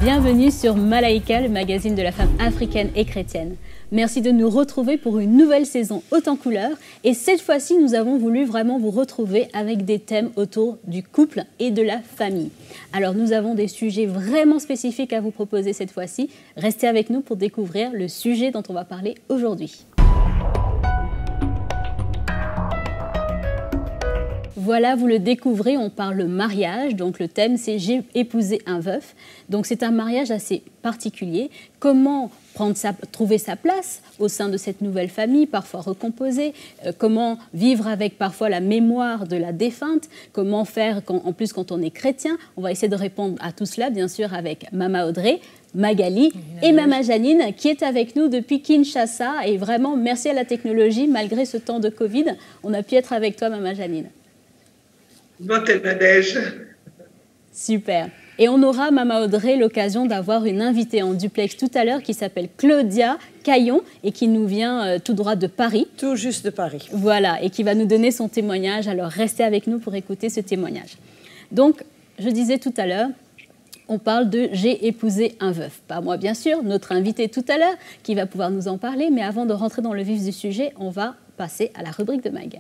Bienvenue sur Malaika, le magazine de la femme africaine et chrétienne. Merci de nous retrouver pour une nouvelle saison haute en couleurs. Et cette fois-ci, nous avons voulu vraiment vous retrouver avec des thèmes autour du couple et de la famille. Alors, nous avons des sujets vraiment spécifiques à vous proposer cette fois-ci. Restez avec nous pour découvrir le sujet dont on va parler aujourd'hui. Voilà, vous le découvrez, on parle mariage, donc le thème c'est « J'ai épousé un veuf ». Donc c'est un mariage assez particulier. Comment trouver sa place au sein de cette nouvelle famille, parfois recomposée, comment vivre avec parfois la mémoire de la défunte, comment faire en plus quand on est chrétien. On va essayer de répondre à tout cela, bien sûr, avec Mama Audrey, Magali et Mama Janine qui est avec nous depuis Kinshasa. Et vraiment, merci à la technologie, malgré ce temps de Covid, on a pu être avec toi, Mama Janine. Super. Et on aura, Mama Audrey, l'occasion d'avoir une invitée en duplex tout à l'heure qui s'appelle Claudia Caillon et qui nous vient tout droit de Paris. Tout juste de Paris. Voilà, et qui va nous donner son témoignage. Alors, restez avec nous pour écouter ce témoignage. Donc, je disais tout à l'heure, on parle de « J'ai épousé un veuf ». Pas moi, bien sûr, notre invité tout à l'heure qui va pouvoir nous en parler. Mais avant de rentrer dans le vif du sujet, on va passer à la rubrique de Mag.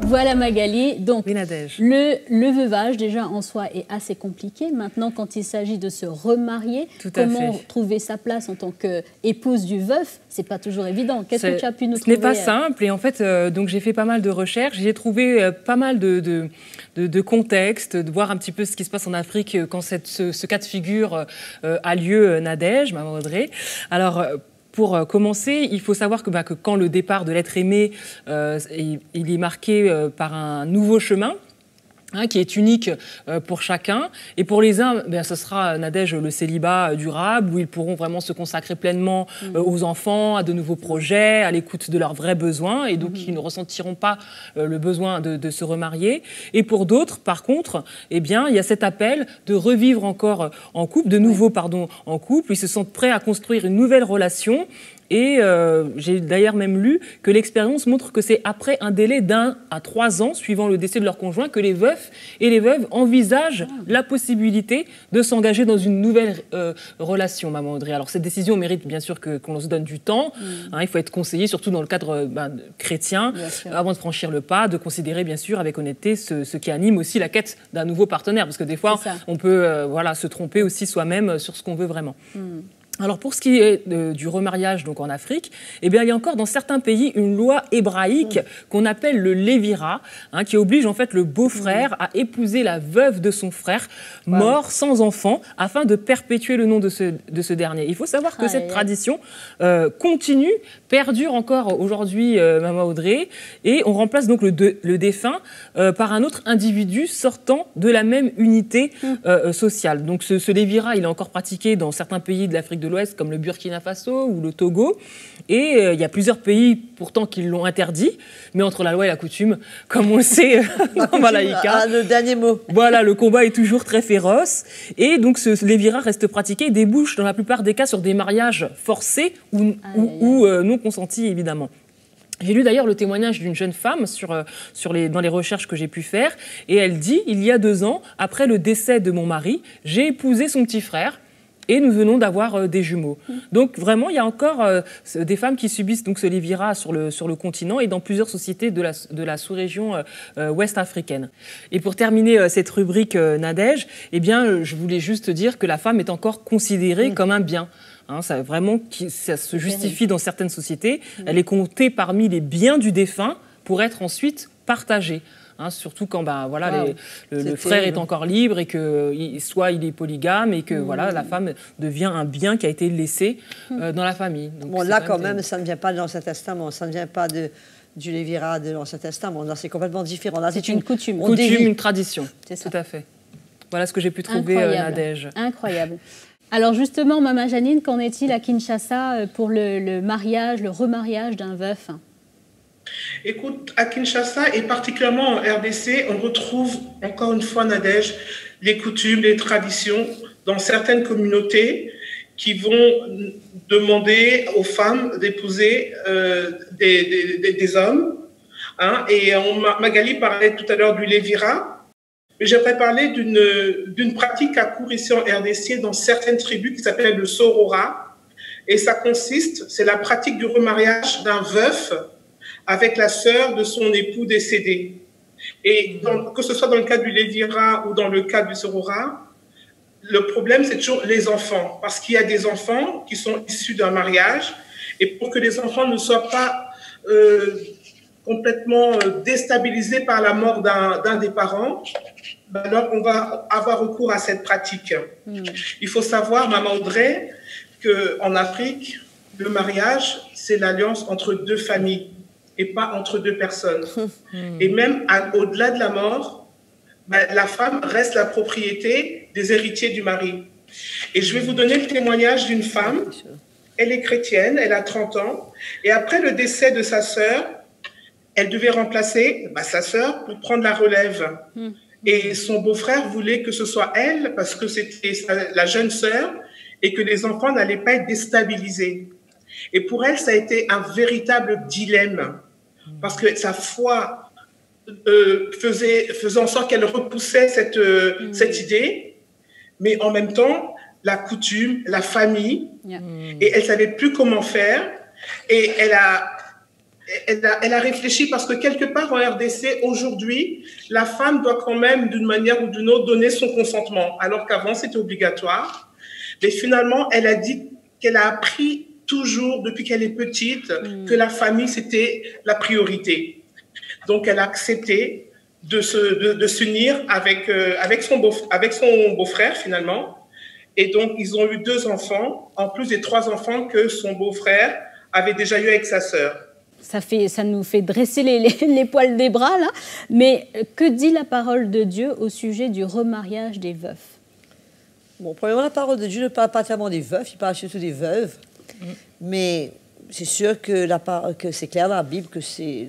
Voilà Magali, donc oui, le veuvage déjà en soi est assez compliqué. Maintenant, quand il s'agit de se remarier, comment trouver sa place en tant qu'épouse du veuf, c'est pas toujours évident. Qu'est-ce que tu as pu nous trouver? Ce n'est pas simple et en fait, donc j'ai fait pas mal de recherches, j'ai trouvé pas mal de contextes, de voir un petit peu ce qui se passe en Afrique quand ce cas de figure a lieu, Nadège, Maman Audrey. Alors, pour commencer, il faut savoir que quand le départ de l'être aimé, il est marqué par un nouveau chemin, qui est unique pour chacun. Et pour les uns, ce sera, Nadège, le célibat durable, où ils pourront vraiment se consacrer pleinement aux enfants, à de nouveaux projets, à l'écoute de leurs vrais besoins, et donc ils ne ressentiront pas le besoin de se remarier. Et pour d'autres, par contre, il y a cet appel de revivre encore en couple, de nouveau, en couple. Ils se sentent prêts à construire une nouvelle relation. Et j'ai d'ailleurs même lu que l'expérience montre que c'est après un délai d'1 à 3 ans, suivant le décès de leur conjoint, que les veufs et les veuves envisagent la possibilité de s'engager dans une nouvelle relation, Maman Audrey. Alors cette décision mérite bien sûr qu'on se donne du temps. Il faut être conseillé, surtout dans le cadre chrétien, avant de franchir le pas, de considérer bien sûr avec honnêteté ce qui anime aussi la quête d'un nouveau partenaire. Parce que des fois, on peut se tromper aussi soi-même sur ce qu'on veut vraiment. Alors pour ce qui est du remariage donc en Afrique, il y a encore dans certains pays une loi hébraïque qu'on appelle le lévira, qui oblige en fait le beau-frère à épouser la veuve de son frère mort sans enfant afin de perpétuer le nom de ce dernier. Il faut savoir que cette tradition continue, perdure encore aujourd'hui, Maman Audrey, et on remplace donc le défunt par un autre individu sortant de la même unité sociale. Donc ce lévira, il est encore pratiqué dans certains pays de l'Afrique de l'Ouest, comme le Burkina Faso ou le Togo. Et il y a plusieurs pays, pourtant, qui l'ont interdit. Mais entre la loi et la coutume, comme on le sait dans Malaika... le dernier mot. Voilà, le combat est toujours très féroce. Et donc, ce lévira reste pratiqué et débouche, dans la plupart des cas, sur des mariages forcés ou non consentis, évidemment. J'ai lu d'ailleurs le témoignage d'une jeune femme dans les recherches que j'ai pu faire. Et elle dit, il y a 2 ans, après le décès de mon mari, j'ai épousé son petit frère. Et nous venons d'avoir des jumeaux. Donc vraiment, il y a encore des femmes qui subissent donc ce lévira sur le continent et dans plusieurs sociétés de la sous-région ouest africaine. Et pour terminer cette rubrique Nadège, je voulais juste dire que la femme est encore considérée comme un bien. Ça se justifie dans certaines sociétés. Elle est comptée parmi les biens du défunt pour être ensuite partagée. Surtout quand le frère est encore libre et que soit il est polygame et que la femme devient un bien qui a été laissé dans la famille. Donc, là quand même, ça ne vient pas de l'Ancien Testament, ça ne vient pas du lévira de l'Ancien Testament. Là, c'est complètement différent. Là, c'est une coutume. Une tradition. C'est ça. Tout à fait. Voilà ce que j'ai pu trouver, Nadège. Incroyable. Alors justement, Mama Janine, qu'en est-il à Kinshasa pour le mariage, le remariage d'un veuf? Écoute, à Kinshasa et particulièrement en RDC, on retrouve encore une fois, Nadège, les coutumes, les traditions dans certaines communautés qui vont demander aux femmes d'épouser des hommes. Et Magali parlait tout à l'heure du lévira. Mais j'aimerais parler d'une pratique à court ici en RDC dans certaines tribus qui s'appelle le sorora. Et ça consiste, c'est la pratique du remariage d'un veuf avec la sœur de son époux décédé. Et que ce soit dans le cas du lévira ou dans le cas du sorora, le problème, c'est toujours les enfants. Parce qu'il y a des enfants qui sont issus d'un mariage. Et pour que les enfants ne soient pas complètement déstabilisés par la mort d'un des parents, alors on va avoir recours à cette pratique. Il faut savoir, Maman Audrey, qu'en Afrique, le mariage, c'est l'alliance entre deux familles et pas entre deux personnes. Et même au-delà de la mort, la femme reste la propriété des héritiers du mari. Et je vais vous donner le témoignage d'une femme. Elle est chrétienne, elle a 30 ans. Et après le décès de sa sœur, elle devait remplacer sa sœur pour prendre la relève. Et son beau-frère voulait que ce soit elle, parce que c'était la jeune sœur, et que les enfants n'allaient pas être déstabilisés. Et pour elle, ça a été un véritable dilemme, parce que sa foi faisait en sorte qu'elle repoussait cette idée, mais en même temps, la coutume, la famille, et elle ne savait plus comment faire. Et elle a réfléchi parce que quelque part en RDC, aujourd'hui, la femme doit quand même, d'une manière ou d'une autre, donner son consentement, alors qu'avant, c'était obligatoire. Mais finalement, elle a dit qu'elle a appris toujours, depuis qu'elle est petite, que la famille, c'était la priorité. Donc, elle a accepté de s'unir avec son beau-frère, finalement. Et donc, ils ont eu 2 enfants, en plus des 3 enfants que son beau-frère avait déjà eu avec sa sœur. Ça nous fait dresser les poils des bras, là. Mais que dit la parole de Dieu au sujet du remariage des veufs? Bon, premièrement, la parole de Dieu ne parle pas tellement des veufs, il parle surtout des veuves. Mais c'est sûr que c'est clair dans la Bible que c'est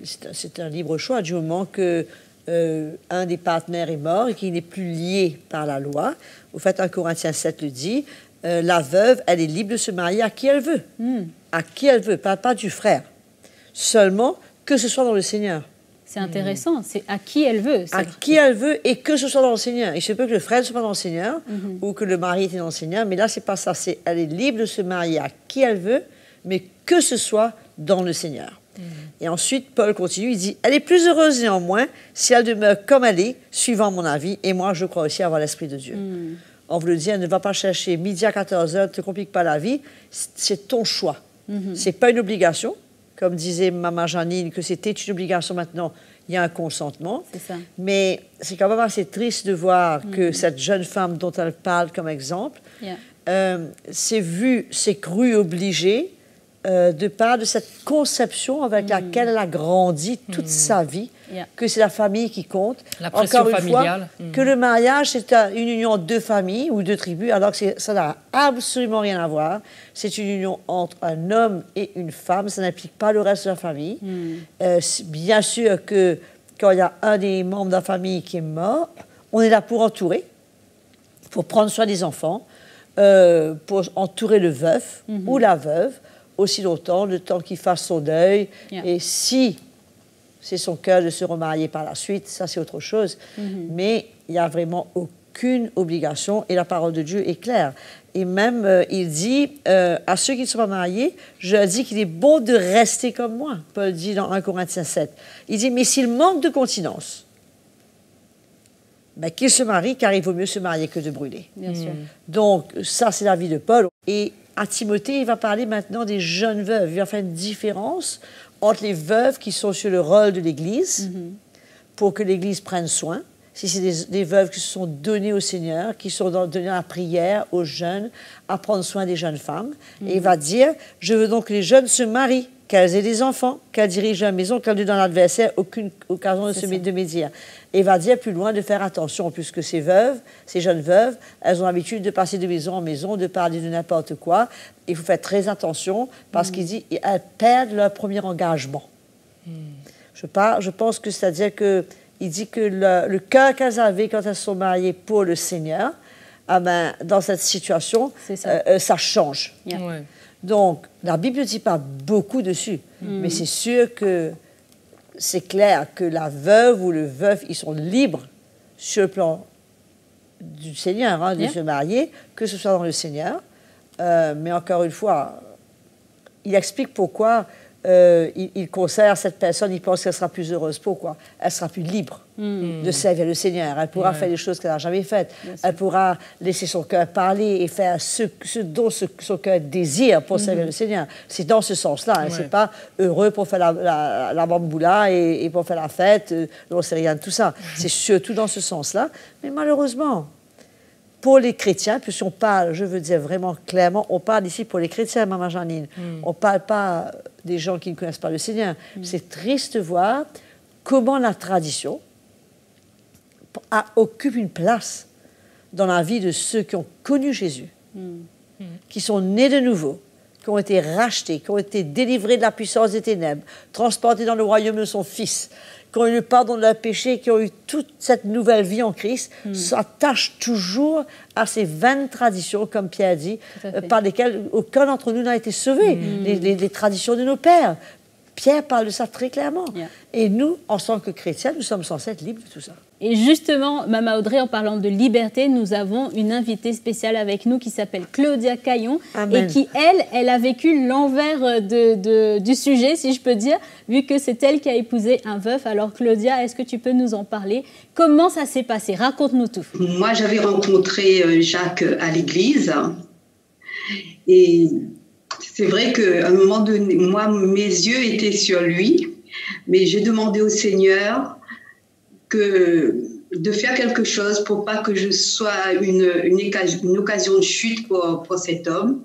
un libre choix du moment que un des partenaires est mort et qu'il n'est plus lié par la loi. Au fait, 1 Corinthiens 7 le dit, la veuve, elle est libre de se marier à qui elle veut. À qui elle veut, pas du frère. Seulement que ce soit dans le Seigneur. C'est intéressant, c'est à qui elle veut. À qui elle veut et que ce soit dans le Seigneur. Il se peut que le frère ne soit pas dans le Seigneur ou que le mari était dans le Seigneur, mais là, c'est pas ça. Elle est libre de se marier à qui elle veut, mais que ce soit dans le Seigneur. Et ensuite, Paul continue, il dit, elle est plus heureuse néanmoins si elle demeure comme elle est, suivant mon avis, et moi, je crois aussi avoir l'Esprit de Dieu. On veut le dire, ne va pas chercher midi à 14h, ne te complique pas la vie, c'est ton choix. C'est pas une obligation, comme disait Maman Janine, que c'était une obligation maintenant, il y a un consentement. C'est ça. Mais c'est quand même assez triste de voir que cette jeune femme dont elle parle comme exemple, s'est crue obligée de part de cette conception avec laquelle elle a grandi toute sa vie, que c'est la famille qui compte. La pression encore une familiale. Fois, que le mariage, c'est une union de 2 familles ou 2 tribus, alors que ça n'a absolument rien à voir. C'est une union entre un homme et une femme, ça n'implique pas le reste de la famille. Bien sûr que quand il y a un des membres de la famille qui est mort, on est là pour entourer, pour prendre soin des enfants, pour entourer le veuf ou la veuve, aussi longtemps, le temps qu'il fasse son deuil. Et si c'est son cœur de se remarier par la suite, ça c'est autre chose. Mais il n'y a vraiment aucune obligation et la parole de Dieu est claire. Et même, il dit à ceux qui ne sont pas mariés, je leur dis qu'il est bon de rester comme moi. Paul dit dans 1 Corinthiens 7. Il dit, mais s'il manque de continence, qu'il se marie, car il vaut mieux se marier que de brûler. Bien sûr. Donc, ça, c'est l'avis de Paul. Et à Timothée, il va parler maintenant des jeunes veuves. Il va faire une différence entre les veuves qui sont sur le rôle de l'Église, pour que l'Église prenne soin. Si c'est des veuves qui se sont données au Seigneur, qui sont données à la prière aux jeunes, à prendre soin des jeunes femmes. Et il va dire, je veux donc que les jeunes se marient, qu'elles aient des enfants, qu'elles dirigent la maison, qu'elles n'aient dans l'adversaire aucune occasion de médire. Et il va dire plus loin de faire attention, puisque ces veuves, ces jeunes veuves, elles ont l'habitude de passer de maison en maison, de parler de n'importe quoi. Il faut faire très attention, parce qu'il dit elles perdent leur premier engagement. Je pense que c'est-à-dire que il dit que le cœur qu'elles avaient quand elles sont mariées pour le Seigneur, dans cette situation, ça change. Ouais. Donc, la Bible ne dit pas beaucoup dessus, mais c'est sûr que c'est clair que la veuve ou le veuf, ils sont libres sur le plan du Seigneur, hein, de se marier, que ce soit dans le Seigneur. Mais encore une fois, il explique pourquoi il conseille cette personne, il pense qu'elle sera plus heureuse. Pourquoi? Elle sera plus libre de servir le Seigneur. Elle pourra faire des choses qu'elle n'a jamais faites. Elle pourra laisser son cœur parler et faire ce dont son cœur désire pour servir le Seigneur. C'est dans ce sens-là. Hein. C'est pas heureux pour faire la bamboula et pour faire la fête. Non, c'est rien de tout ça. C'est surtout dans ce sens-là. Mais malheureusement, pour les chrétiens, puisqu'on parle, je veux dire vraiment clairement, on parle ici pour les chrétiens, Maman Janine. On ne parle pas des gens qui ne connaissent pas le Seigneur. C'est triste de voir comment la tradition occupe une place dans la vie de ceux qui ont connu Jésus, qui sont nés de nouveau, qui ont été rachetés, qui ont été délivrés de la puissance des ténèbres, transportés dans le royaume de son Fils, qui ont eu le pardon de leurs péchés, qui ont eu toute cette nouvelle vie en Christ, s'attachent toujours à ces vaines traditions, comme Pierre dit, par lesquelles aucun d'entre nous n'a été sauvé, les traditions de nos pères. Pierre parle de ça très clairement. Et nous, en tant que chrétiens, nous sommes censés être libres de tout ça. Et justement, Mama Audrey, en parlant de liberté, nous avons une invitée spéciale avec nous qui s'appelle Claudia Caillon. Amen. Et qui, elle a vécu l'envers du sujet, si je peux dire, vu que c'est elle qui a épousé un veuf. Alors Claudia, est-ce que tu peux nous en parler? Comment ça s'est passé? Raconte-nous tout. Moi, j'avais rencontré Jacques à l'église et c'est vrai qu'à un moment donné, moi, mes yeux étaient sur lui, mais j'ai demandé au Seigneur de faire quelque chose pour pas que je sois une occasion de chute pour cet homme.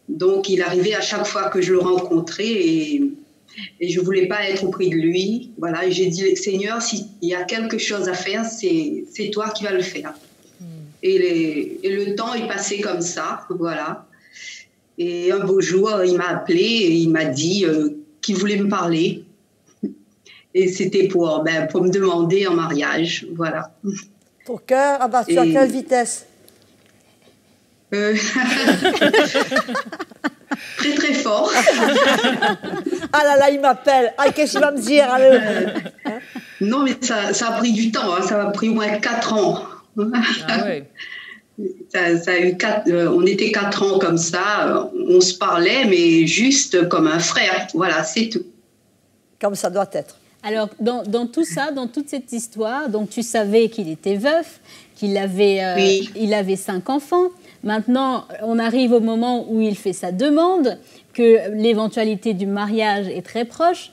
Donc, il arrivait à chaque fois que je le rencontrais et je voulais pas être auprès de lui. Voilà, et j'ai dit, Seigneur, s'il y a quelque chose à faire, c'est toi qui vas le faire. Et le temps est passé comme ça, voilà. Et un beau jour, il m'a appelé et il m'a dit qu'il voulait me parler. Et c'était pour me demander en mariage, voilà. Ton cœur a battu à quelle vitesse? Très très fort. Ah là là, il m'appelle. Ah, qu'est-ce qu'il va me dire? Non, mais ça a pris du temps. Hein. Ça a pris au moins 4 ans. Ah ouais. Ça a eu on était 4 ans comme ça. On se parlait, mais juste comme un frère. Voilà, c'est tout. Comme ça doit être. Alors, dans tout ça, dans toute cette histoire, donc tu savais qu'il était veuf, qu'il avait, il avait 5 enfants. Maintenant, on arrive au moment où il fait sa demande, que l'éventualité du mariage est très proche.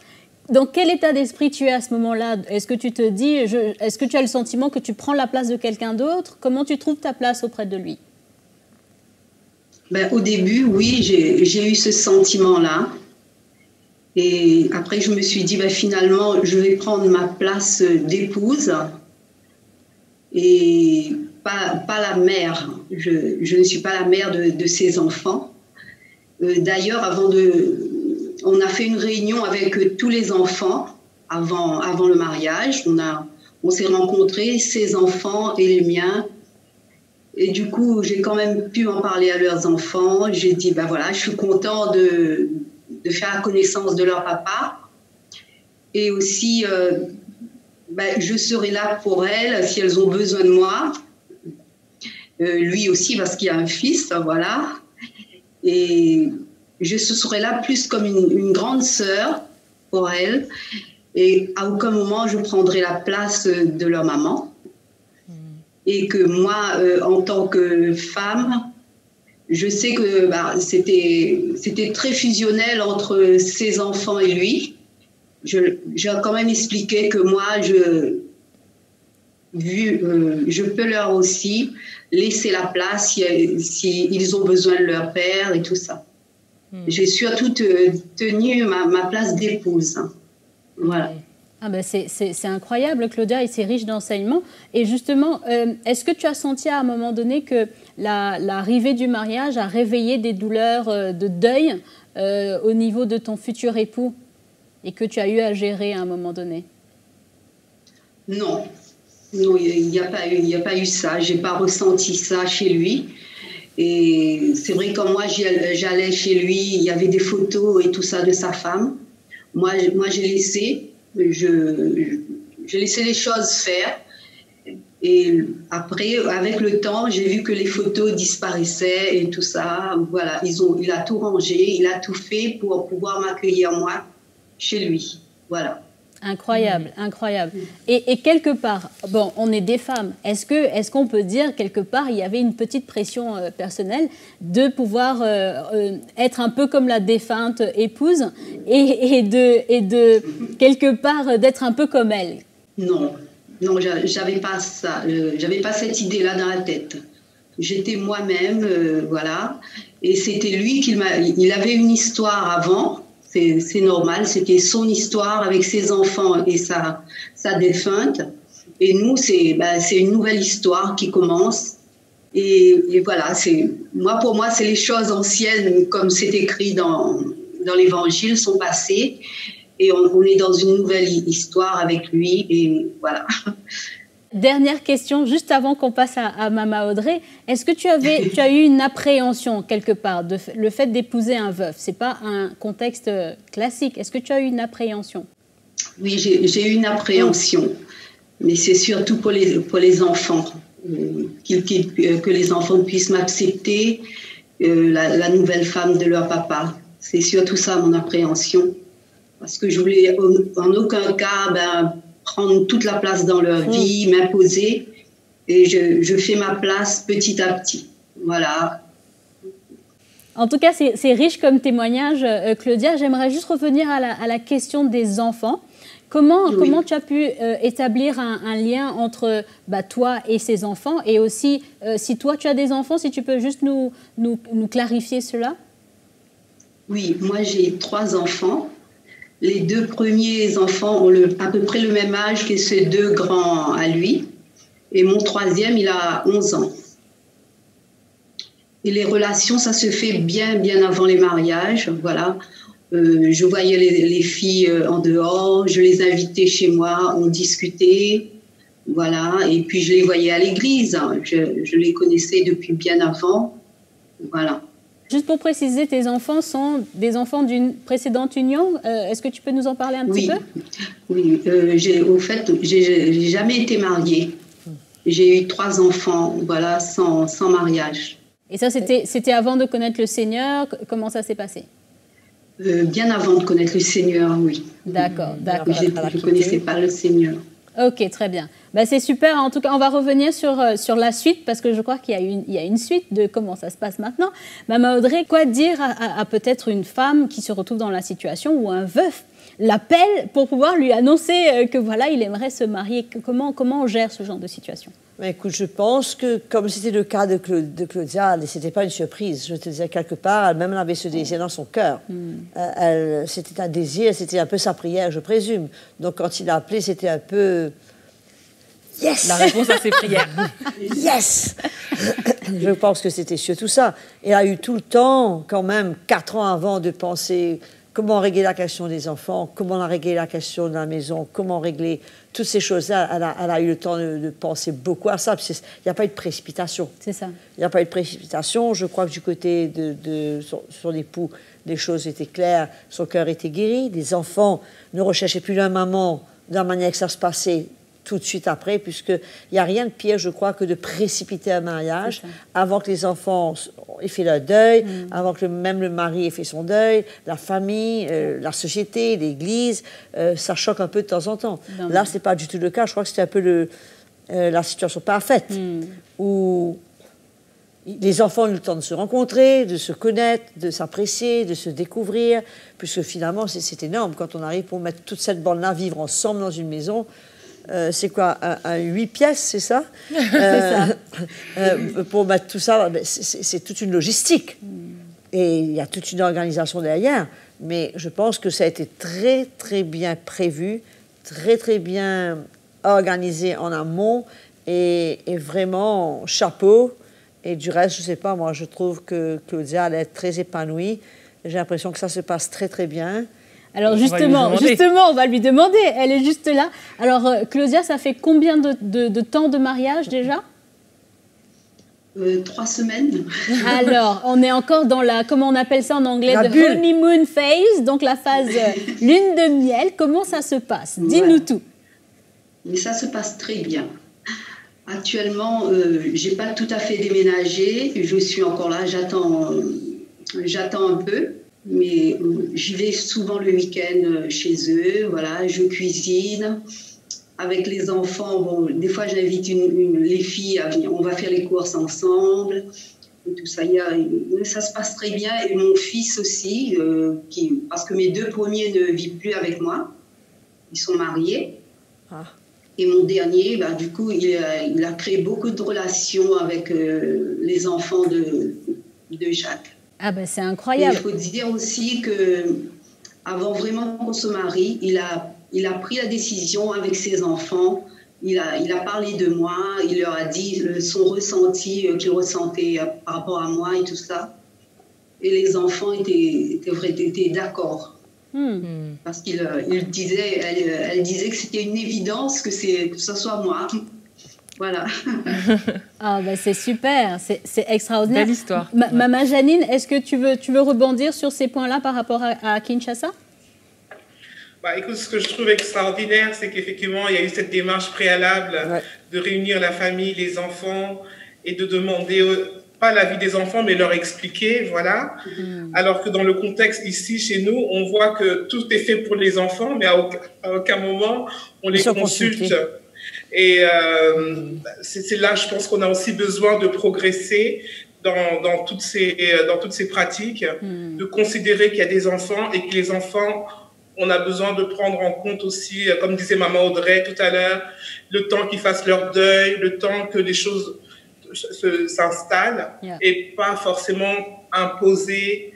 Dans quel état d'esprit tu es à ce moment-là? Est-ce que tu te dis, est-ce que tu as le sentiment que tu prends la place de quelqu'un d'autre? Comment tu trouves ta place auprès de lui? Au début, oui, j'ai eu ce sentiment-là. Et après, je me suis dit, finalement, je vais prendre ma place d'épouse et pas la mère. Je ne suis pas la mère de ses enfants. D'ailleurs, on a fait une réunion avec tous les enfants avant le mariage. On s'est rencontrés, ses enfants et les miens. Et du coup, j'ai quand même pu en parler à leurs enfants. J'ai dit, voilà, je suis content de faire la connaissance de leur papa. Et aussi, je serai là pour elles si elles ont besoin de moi. Lui aussi, parce qu'il y a un fils, voilà. Et je serai là plus comme une grande sœur pour elles. Et à aucun moment, je prendrai la place de leur maman. Et que moi, en tant que femme, je sais que c'était très fusionnel entre ses enfants et lui. J'ai quand même expliqué que moi, je peux leur aussi laisser la place si ils ont besoin de leur père et tout ça. J'ai surtout tenu ma place d'épouse. Voilà. Ah c'est incroyable, Claudia, et c'est riche d'enseignements. Et justement, est-ce que tu as senti à un moment donné que l'arrivée du mariage a réveillé des douleurs de deuil au niveau de ton futur époux et que tu as eu à gérer à un moment donné? Non, il n'y a pas eu ça. Je n'ai pas ressenti ça chez lui. Et c'est vrai que quand moi j'allais chez lui, il y avait des photos et tout ça de sa femme. Moi j'ai laissé les choses faire. Et après, avec le temps, j'ai vu que les photos disparaissaient et tout ça. Voilà, il a tout rangé, il a tout fait pour pouvoir m'accueillir moi chez lui. Voilà. Incroyable, incroyable. Et quelque part, bon, on est des femmes. Est-ce qu'on peut dire quelque part, il y avait une petite pression personnelle de pouvoir être un peu comme la défunte épouse et de quelque part d'être un peu comme elle? Non, j'avais pas ça. J'avais pas cette idée-là dans la tête. J'étais moi-même, voilà. Et c'était lui il avait une histoire avant. C'est normal, c'était son histoire avec ses enfants et sa défunte. Et nous, c'est une nouvelle histoire qui commence. Et voilà, pour moi, c'est les choses anciennes, comme c'est écrit dans l'Évangile, sont passées. Et on est dans une nouvelle histoire avec lui. Et voilà. Dernière question, juste avant qu'on passe à Mama Audrey. Est-ce que tu as eu une appréhension quelque part de le fait d'épouser un veuf? C'est pas un contexte classique. Est-ce que tu as eu une appréhension? Oui, j'ai eu une appréhension, mais c'est surtout pour les enfants, que les enfants puissent m'accepter, la nouvelle femme de leur papa. C'est surtout ça mon appréhension, parce que je voulais en aucun cas prendre toute la place dans leur vie, m'imposer, et je fais ma place petit à petit. Voilà. En tout cas, c'est riche comme témoignage, Claudia. J'aimerais juste revenir à la question des enfants. Comment tu as pu établir un lien entre toi et ces enfants? Et aussi, si toi, tu as des enfants, si tu peux juste nous clarifier cela? Oui, moi, j'ai 3 enfants. Les 2 premiers enfants ont à peu près le même âge que ces 2 grands à lui. Et mon 3e, il a 11 ans. Et les relations, ça se fait bien avant les mariages. Voilà. Je voyais les filles en dehors, je les invitais chez moi, on discutait. Voilà. Et puis, je les voyais à l'église. Je les connaissais depuis bien avant. Voilà. Juste pour préciser, tes enfants sont des enfants d'une précédente union. Est-ce que tu peux nous en parler un petit peu? Oui, au fait, j'ai jamais été mariée. J'ai eu 3 enfants, voilà, sans mariage. Et ça, c'était avant de connaître le Seigneur? Comment ça s'est passé? Bien avant de connaître le Seigneur, oui. D'accord. Je ne connaissais pas le Seigneur. Ok, très bien. C'est super. En tout cas, on va revenir sur la suite parce que je crois qu'il y a une suite de comment ça se passe maintenant. Mama Audrey, quoi dire à peut-être une femme qui se retrouve dans la situation où un veuf l'appelle pour pouvoir lui annoncer que voilà, il aimerait se marier? Comment on gère ce genre de situation? Écoute, je pense que comme c'était le cas de Claudia, ce n'était pas une surprise. Je te disais, quelque part, elle-même avait ce désir dans son cœur. C'était un désir, c'était un peu sa prière, je présume. Donc quand il a appelé, c'était un peu... Yes! La réponse à ses prières. Yes! Je pense que c'était surtout ça. Et elle a eu tout le temps, quand même, 4 ans avant, de penser comment régler la question des enfants, comment régler la question de la maison, comment régler toutes ces choses-là. Elle a eu le temps de penser beaucoup à ça. Il n'y a pas eu de précipitation. C'est ça. Il n'y a pas eu de précipitation. Je crois que du côté de son époux, les choses étaient claires, son cœur était guéri. Les enfants ne recherchaient plus leur maman de la manière que ça se passait tout de suite après, puisqu'il n'y a rien de pire, je crois, que de précipiter un mariage avant que les enfants aient fait leur deuil, avant que même le mari ait fait son deuil, la famille, la société, l'Église, ça choque un peu de temps en temps. Là, ce n'est pas du tout le cas. Je crois que c'était un peu la situation parfaite, où les enfants ont eu le temps de se rencontrer, de se connaître, de s'apprécier, de se découvrir, puisque finalement, c'est énorme quand on arrive pour mettre toute cette bande-là, vivre ensemble dans une maison. C'est quoi, un 8 pièces, c'est ça? Pour mettre tout ça, c'est toute une logistique. Et il y a toute une organisation derrière. Mais je pense que ça a été très, très bien prévu, très, très bien organisé en amont. Et vraiment, chapeau. Et du reste, je ne sais pas, moi, je trouve que Claudia, elle est très épanouie. J'ai l'impression que ça se passe très, très bien. Alors justement, on va lui demander. Elle est juste là. Alors Claudia, ça fait combien de temps de mariage déjà? 3 semaines. Alors, on est encore dans la, comment on appelle ça en anglais, the honeymoon phase, donc la phase lune de miel. Comment ça se passe? Dis-nous tout. Mais ça se passe très bien. Actuellement, j'ai pas tout à fait déménagé. Je suis encore là. J'attends un peu. Mais j'y vais souvent le week-end chez eux. Voilà, je cuisine. Avec les enfants, bon, des fois, j'invite les filles à venir. On va faire les courses ensemble. Et tout ça, ça se passe très bien. Et mon fils aussi, parce que mes 2 premiers ne vivent plus avec moi. Ils sont mariés. Ah. Et mon dernier, du coup, il a créé beaucoup de relations avec les enfants de Jacques. Ah ben c'est incroyable. Et il faut dire aussi qu'avant vraiment qu'on se marie, il a pris la décision avec ses enfants. Il a parlé de moi, il leur a dit son ressenti qu'il ressentait par rapport à moi et tout ça. Et les enfants étaient d'accord. Parce elle disait que c'était une évidence que ce soit moi. Voilà. Ah ben c'est super, c'est extraordinaire. Belle histoire. Maman Janine, est-ce que tu veux rebondir sur ces points-là par rapport à Kinshasa? Écoute, ce que je trouve extraordinaire, c'est qu'effectivement, il y a eu cette démarche préalable de réunir la famille, les enfants, et de demander, pas l'avis des enfants, mais leur expliquer, voilà. Alors que dans le contexte ici, chez nous, on voit que tout est fait pour les enfants, mais à aucun moment, on les consulte. Et c'est là, je pense qu'on a aussi besoin de progresser dans toutes ces pratiques, de considérer qu'il y a des enfants et que les enfants, on a besoin de prendre en compte aussi, comme disait maman Audrey tout à l'heure, le temps qu'ils fassent leur deuil, le temps que les choses s'installent et pas forcément imposer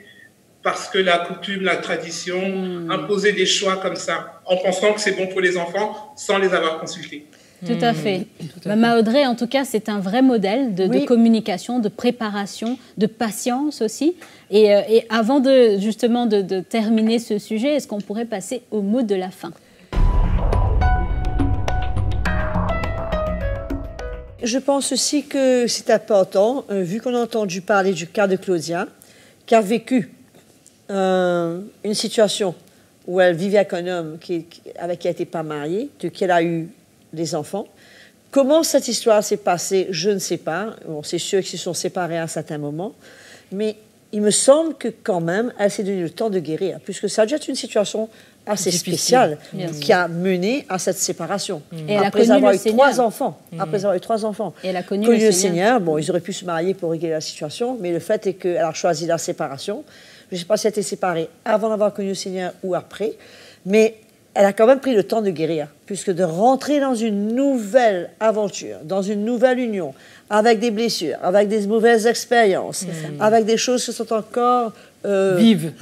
parce que la coutume, la tradition, imposer des choix comme ça, en pensant que c'est bon pour les enfants sans les avoir consultés. Tout à fait. Maman Audrey, en tout cas, c'est un vrai modèle de communication, de préparation, de patience aussi. Et avant justement de terminer ce sujet, est-ce qu'on pourrait passer au mot de la fin? Je pense aussi que c'est important, vu qu'on a entendu parler du cas de Claudia, qui a vécu une situation où elle vivait avec un homme avec qui elle n'était pas mariée, de qui elle a eu des enfants. Comment cette histoire s'est passée, je ne sais pas. Bon, c'est sûr qu'ils se sont séparés à un certain moment, mais il me semble que quand même, elle s'est donné le temps de guérir, puisque ça a dû être une situation assez spéciale qui a mené à cette séparation. Et après avoir eu 3 enfants. Après avoir eu 3 enfants. Et elle a connu le Seigneur. Bon, ils auraient pu se marier pour régler la situation, mais le fait est qu'elle a choisi la séparation. Je ne sais pas si elle était séparée avant d'avoir connu le Seigneur ou après, mais elle a quand même pris le temps de guérir, puisque de rentrer dans une nouvelle aventure, dans une nouvelle union, avec des blessures, avec des mauvaises expériences, avec des choses qui sont encore vives,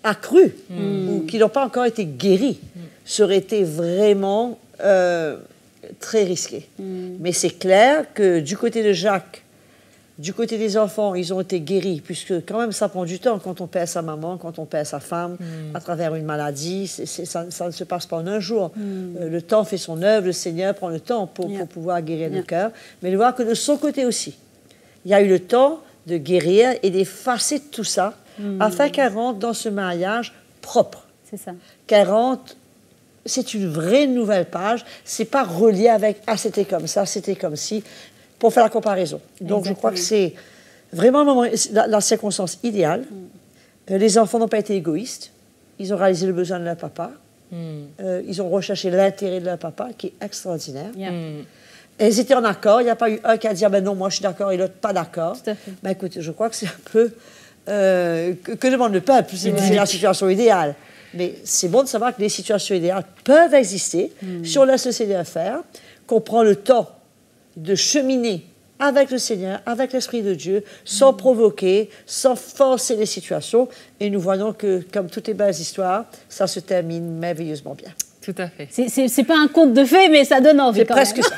accrues, ou qui n'ont pas encore été guéries, ça aurait été vraiment très risqué. Mais c'est clair que du côté de Jacques, du côté des enfants, ils ont été guéris, puisque quand même ça prend du temps quand on perd sa maman, quand on perd sa femme à travers une maladie. Ça ne se passe pas en un jour. Le temps fait son œuvre, le Seigneur prend le temps pour pouvoir guérir le cœur. Mais de voir que de son côté aussi, il y a eu le temps de guérir et d'effacer tout ça, afin qu'elle rentre dans ce mariage propre. C'est ça. Qu'elle rentre... C'est une vraie nouvelle page. C'est pas relié avec « Ah, c'était comme ça, c'était comme ci », pour faire la comparaison. Donc, je crois que c'est vraiment le moment, la circonstance idéale. Les enfants n'ont pas été égoïstes. Ils ont réalisé le besoin de leur papa. Ils ont recherché l'intérêt de leur papa, qui est extraordinaire. Et ils étaient en accord. Il n'y a pas eu un qui a dit « non, moi, je suis d'accord » et l'autre pas d'accord. Ben, écoutez, je crois que c'est un peu... que demande le peuple? C'est la situation idéale. Mais c'est bon de savoir que les situations idéales peuvent exister si on laisse le Seigneur faire, qu'on prend le temps de cheminer avec le Seigneur, avec l'Esprit de Dieu, sans provoquer, sans forcer les situations. Et nous voyons que, comme toutes les belles histoires, ça se termine merveilleusement bien. Tout à fait. C'est pas un conte de fées, mais ça donne envie. C'est presque ça.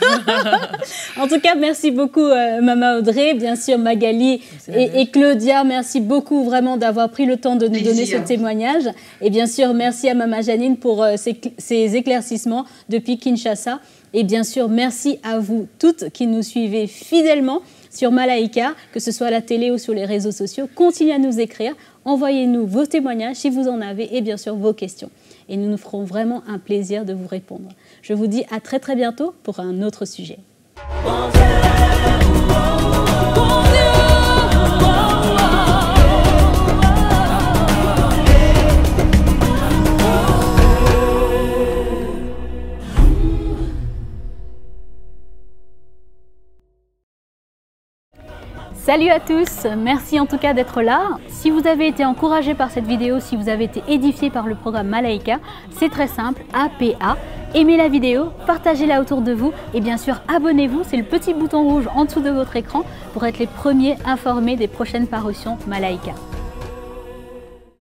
En tout cas, merci beaucoup, Maman Audrey, bien sûr, Magali et Claudia. Merci beaucoup vraiment d'avoir pris le temps de nous donner ce témoignage. Et bien sûr, merci à Maman Janine pour ces éclaircissements depuis Kinshasa. Et bien sûr, merci à vous toutes qui nous suivez fidèlement sur Malaika, que ce soit à la télé ou sur les réseaux sociaux. Continuez à nous écrire, envoyez-nous vos témoignages si vous en avez et bien sûr vos questions. Et nous nous ferons vraiment un plaisir de vous répondre. Je vous dis à très très bientôt pour un autre sujet. Salut à tous, merci en tout cas d'être là. Si vous avez été encouragé par cette vidéo, si vous avez été édifié par le programme Malaika, c'est très simple, APA. Aimez la vidéo, partagez-la autour de vous et bien sûr abonnez-vous, c'est le petit bouton rouge en dessous de votre écran pour être les premiers informés des prochaines parutions Malaika.